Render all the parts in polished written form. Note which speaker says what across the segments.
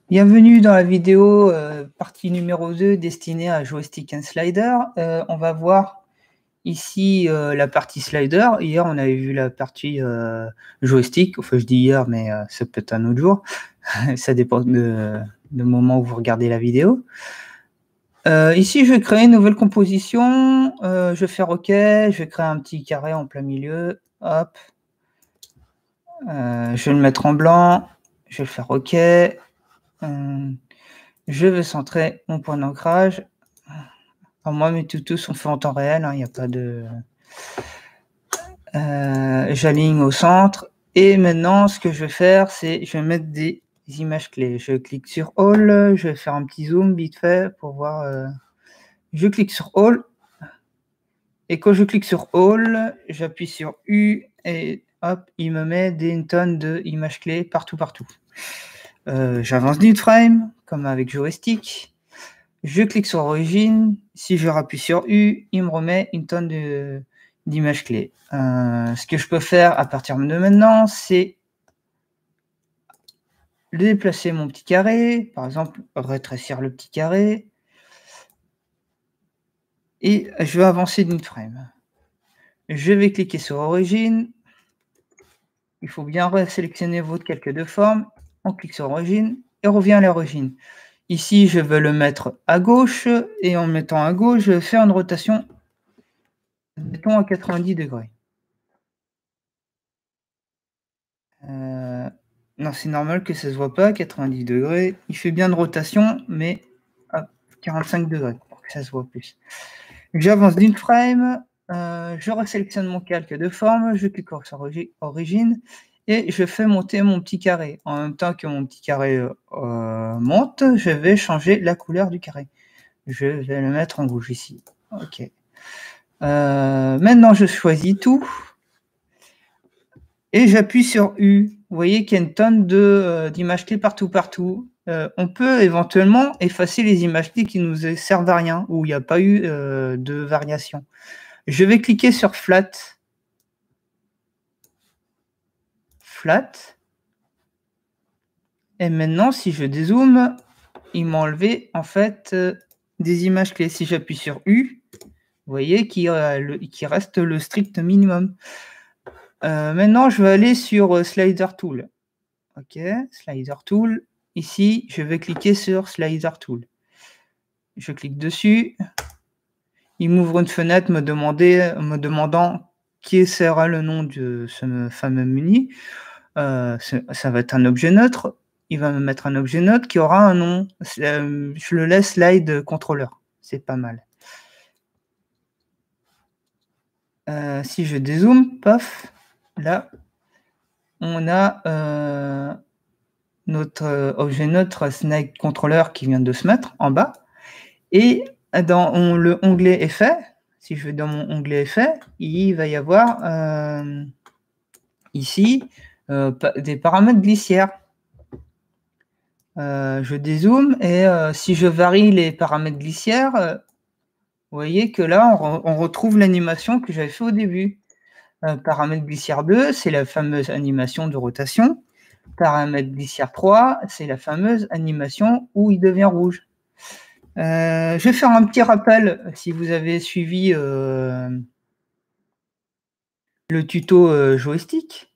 Speaker 1: Bienvenue dans la vidéo partie numéro 2 destinée à joystick and slider. On va voir ici la partie slider. Hier, on avait vu la partie joystick. Enfin, je dis hier, mais c'est peut-être un autre jour. Ça dépend du moment où vous regardez la vidéo. Ici, je vais créer une nouvelle composition. Je vais faire OK. Je vais créer un petit carré en plein milieu. Hop. Je vais le mettre en blanc. Je vais le faire OK. Je vais centrer mon point d'ancrage. Alors moi, mes tutos sont faits en temps réel, il n'y a pas de... j'aligne au centre. Et maintenant, ce que je vais faire, c'est je vais mettre des images clés. Je clique sur All, je vais faire un petit zoom vite fait pour voir. Je clique sur All. Et quand je clique sur All, j'appuie sur U et hop, il me met une tonne d'images clés partout. J'avance d'une frame, comme avec joystick. Je clique sur origine. Si je rappuie sur U, il me remet une tonne d'images clés. Ce que je peux faire à partir de maintenant, c'est déplacer mon petit carré, par exemple rétrécir le petit carré, et je vais avancer d'une frame. Je vais cliquer sur origine. Il faut bien sélectionner votre calque de forme. On clique sur origine et on revient à l'origine. Ici, je veux le mettre à gauche, et en le mettant à gauche, je vais faire une rotation, mettons à 90 degrés. Non, c'est normal que ça se voit pas à 90 degrés. Il fait bien de rotation, mais à 45 degrés pour que ça se voit plus. J'avance d'une frame, je resélectionne mon calque de forme, je clique sur origine et je fais monter mon petit carré. En même temps que mon petit carré monte, je vais changer la couleur du carré. Je vais le mettre en rouge ici. OK. Maintenant, je choisis tout et j'appuie sur U. Vous voyez qu'il y a une tonne d'images clés partout. On peut éventuellement effacer les images clés qui nous servent à rien, où il n'y a pas eu de variation. Je vais cliquer sur Flat. Et maintenant, si je dézoome, il m'a enlevé en fait des images clés. Si j'appuie sur U, vous voyez qu'il reste le strict minimum. Maintenant, je vais aller sur Slider Tool. OK, Slider Tool. Ici, je vais cliquer sur Slider Tool. Je clique dessus. Il m'ouvre une fenêtre me demandant qui sera le nom de ce fameux menu. Ça va être un objet neutre. Il va me mettre un objet neutre qui aura un nom. Je le laisse slide controller. C'est pas mal. Si je dézoome, paf, là, on a notre objet neutre slide controller qui vient de se mettre en bas. Et dans le onglet effet, si je vais dans mon onglet effet, il va y avoir ici des paramètres glissières. Je dézoome et si je varie les paramètres glissières, vous voyez que là, on retrouve l'animation que j'avais fait au début. Paramètre glissière 2, c'est la fameuse animation de rotation. Paramètre glissière 3, c'est la fameuse animation où il devient rouge. Je vais faire un petit rappel si vous avez suivi le tuto joystick.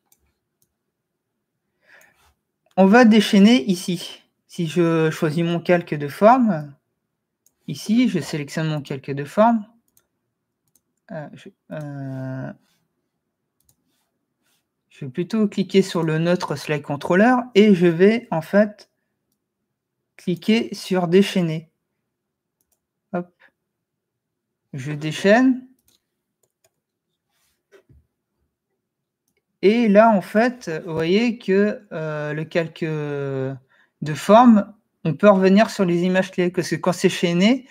Speaker 1: On va déchaîner ici. Si je choisis mon calque de forme, ici, je sélectionne mon calque de forme. Je vais plutôt cliquer sur le neutre slide controller et je vais en fait cliquer sur déchaîner. Hop. Je déchaîne. Et là, en fait, vous voyez que le calque de forme, on peut revenir sur les images clés, parce que quand c'est chaîné,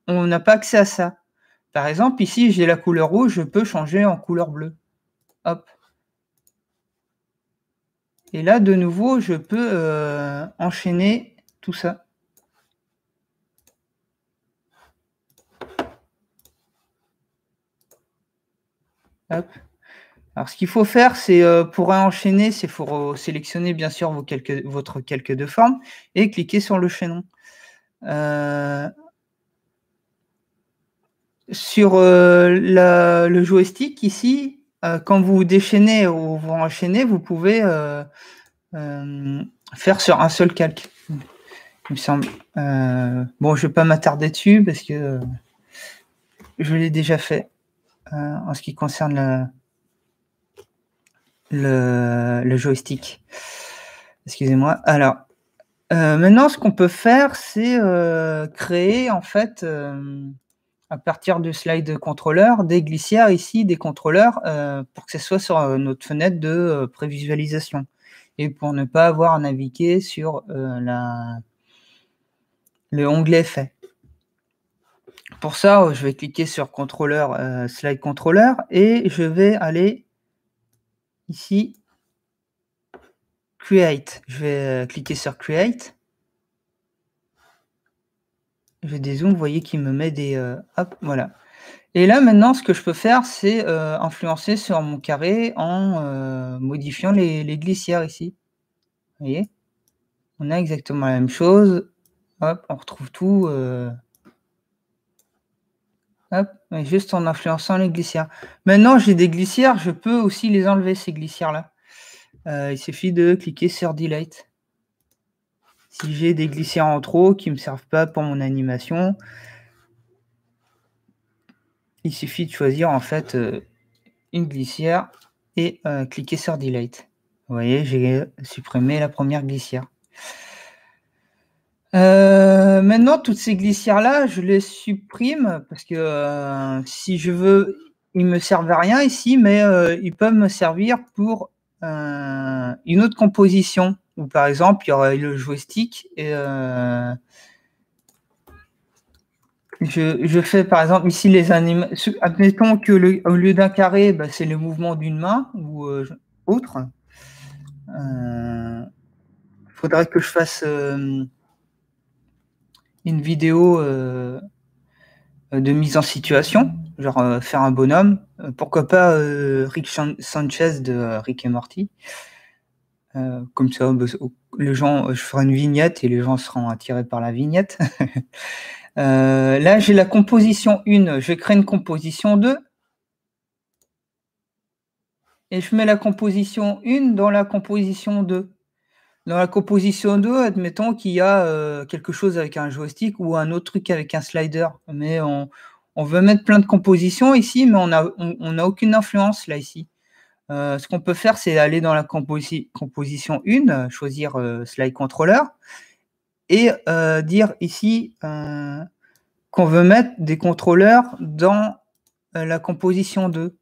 Speaker 1: on n'a pas accès à ça. Par exemple, ici, j'ai la couleur rouge, je peux changer en couleur bleue. Hop. Et là, de nouveau, je peux enchaîner tout ça. Hop. Alors, ce qu'il faut faire, c'est pour enchaîner, c'est faut sélectionner bien sûr votre calque de forme et cliquer sur le chaînon. Sur le joystick ici, quand vous déchaînez ou vous enchaînez, vous pouvez faire sur un seul calque. Il me semble. Bon, je ne vais pas m'attarder dessus parce que je l'ai déjà fait en ce qui concerne le joystick. Excusez-moi. Alors, maintenant, ce qu'on peut faire, c'est créer en fait à partir du slide contrôleur des glissières ici, des contrôleurs pour que ce soit sur notre fenêtre de prévisualisation et pour ne pas avoir à naviguer sur le onglet effet. Pour ça, je vais cliquer sur contrôleur, slide contrôleur et je vais aller ici, create. Je vais cliquer sur create. Je dézoome, vous voyez qu'il me met des... hop, voilà. Et là, maintenant, ce que je peux faire, c'est influencer sur mon carré en modifiant les glissières ici. Vous voyez? On a exactement la même chose. Hop, on retrouve tout. Hop, juste en influençant les glissières. Maintenant, j'ai des glissières, je peux aussi les enlever, ces glissières-là. Il suffit de cliquer sur Delete. Si j'ai des glissières en trop qui ne me servent pas pour mon animation, il suffit de choisir en fait une glissière et cliquer sur Delete. Vous voyez, j'ai supprimé la première glissière. Maintenant, toutes ces glissières-là, je les supprime parce que si je veux, ils ne me servent à rien ici, mais ils peuvent me servir pour une autre composition. Ou par exemple, il y aurait le joystick et je fais par exemple ici les animations. Admettons que au lieu d'un carré, bah, c'est le mouvement d'une main ou autre. Il faudrait que je fasse une vidéo de mise en situation, genre faire un bonhomme. Pourquoi pas Rick Sanchez de Rick et Morty. Comme ça, bah, les gens, je ferai une vignette et les gens seront attirés par la vignette. Là, j'ai la composition 1. Je crée une composition 2. Et je mets la composition 1 dans la composition 2. Dans la composition 2, admettons qu'il y a quelque chose avec un joystick ou un autre truc avec un slider. Mais on veut mettre plein de compositions ici, mais on n'a aucune influence là, ici. Ce qu'on peut faire, c'est aller dans la composition 1, choisir slide controller, et dire ici qu'on veut mettre des contrôleurs dans la composition 2.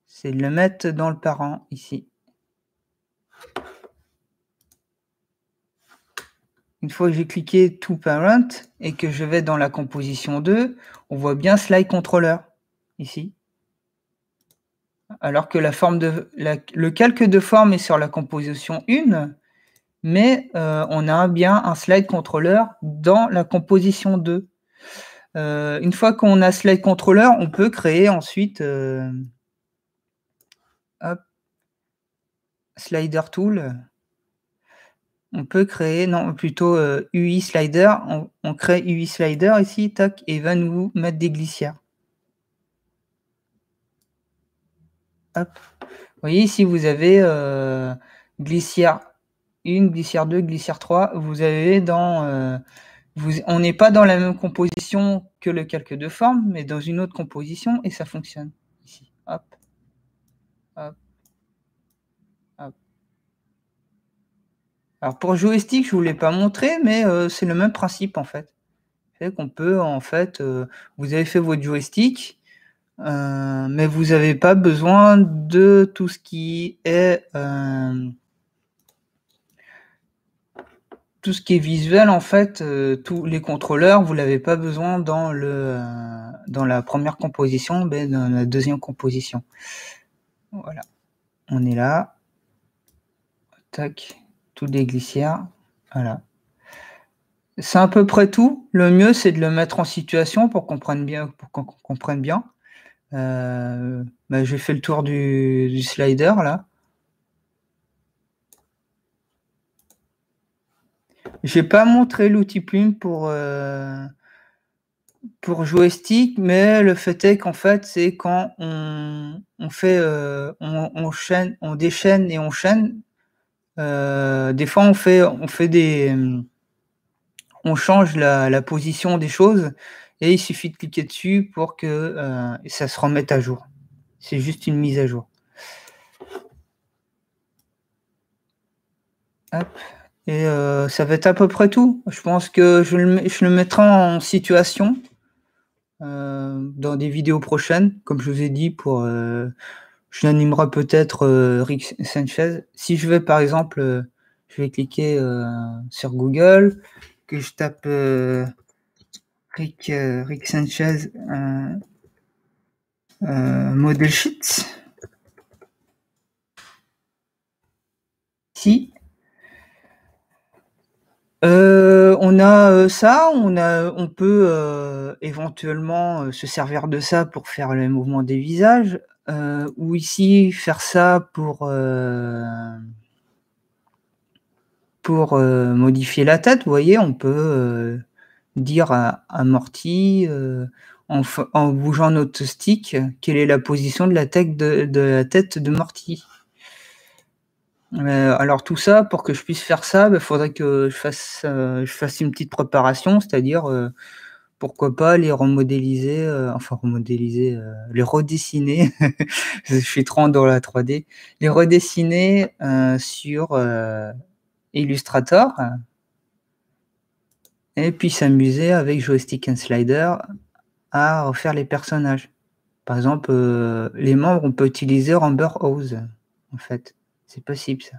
Speaker 1: C'est de le mettre dans le parent, ici. Une fois que j'ai cliqué To Parent et que je vais dans la composition 2, on voit bien Slide Controller, ici. Alors que le calque de forme est sur la composition 1, mais on a bien un Slide Controller dans la composition 2. Une fois qu'on a Slide Controller, on peut créer ensuite Slider Tool. On peut créer, non, plutôt UI Slider. On crée UI Slider ici, tac, et va nous mettre des glissières. Hop. Vous voyez, ici, vous avez glissière 1, glissière 2, glissière 3. Vous avez dans... on n'est pas dans la même composition que le calque de forme, mais dans une autre composition, et ça fonctionne. Ici, hop, hop, hop. Alors, pour joystick, je ne vous l'ai pas montré, mais c'est le même principe, en fait. C'est qu'on peut, en fait, vous avez fait votre joystick, mais vous n'avez pas besoin de tout ce qui est visuel, en fait, tous les contrôleurs, vous l'avez pas besoin dans la première composition, mais dans la deuxième composition. Voilà, on est là. Tac, toutes les glissières. Voilà. C'est à peu près tout. Le mieux, c'est de le mettre en situation pour qu'on comprenne bien. Bah, j'ai fait le tour du slider là. J'ai pas montré l'outil plume pour joystick, mais le fait est qu'en fait, c'est quand on fait, on déchaîne et on chaîne, des fois on fait des, on change la position des choses et il suffit de cliquer dessus pour que, ça se remette à jour. C'est juste une mise à jour. Hop et ça va être à peu près tout. Je pense que je le mettrai en situation, dans des vidéos prochaines, comme je vous ai dit je l'animerai peut-être, Rick Sanchez. Si je vais par exemple, je vais cliquer, sur Google, que je tape, Rick Sanchez, model sheet. Si. On a, ça, on peut, éventuellement, se servir de ça pour faire les mouvements des visages, ou ici faire ça pour modifier la tête. Vous voyez, on peut, dire à Morty, en bougeant notre stick, quelle est la position de la tête de Morty. Alors tout ça, pour que je puisse faire ça, bah, faudrait que je fasse une petite préparation, c'est-à-dire, pourquoi pas les remodéliser, enfin remodéliser, les redessiner. Je suis trop dans la 3D. Les redessiner, sur, Illustrator et puis s'amuser avec joystick and slider à refaire les personnages. Par exemple, les membres, on peut utiliser Rambler House, en fait. C'est possible ça.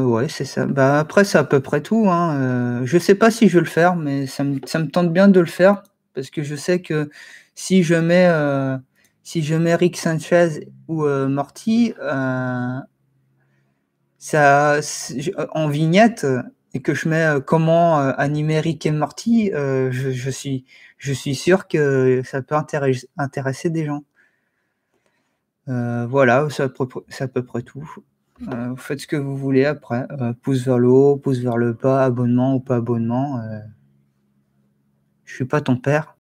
Speaker 1: Ouais, c'est ça. Bah, après, c'est à peu près tout, hein, je sais pas si je vais le faire, mais ça me tente bien de le faire parce que je sais que si je mets, Rick Sanchez ou, Morty, ça en vignette et que je mets, comment, animer Rick et Morty, je suis sûr que ça peut intéresser des gens. Voilà, c'est à peu près tout. Vous faites ce que vous voulez après, pouce vers le haut, pouce vers le bas, abonnement ou pas abonnement, je suis pas ton père.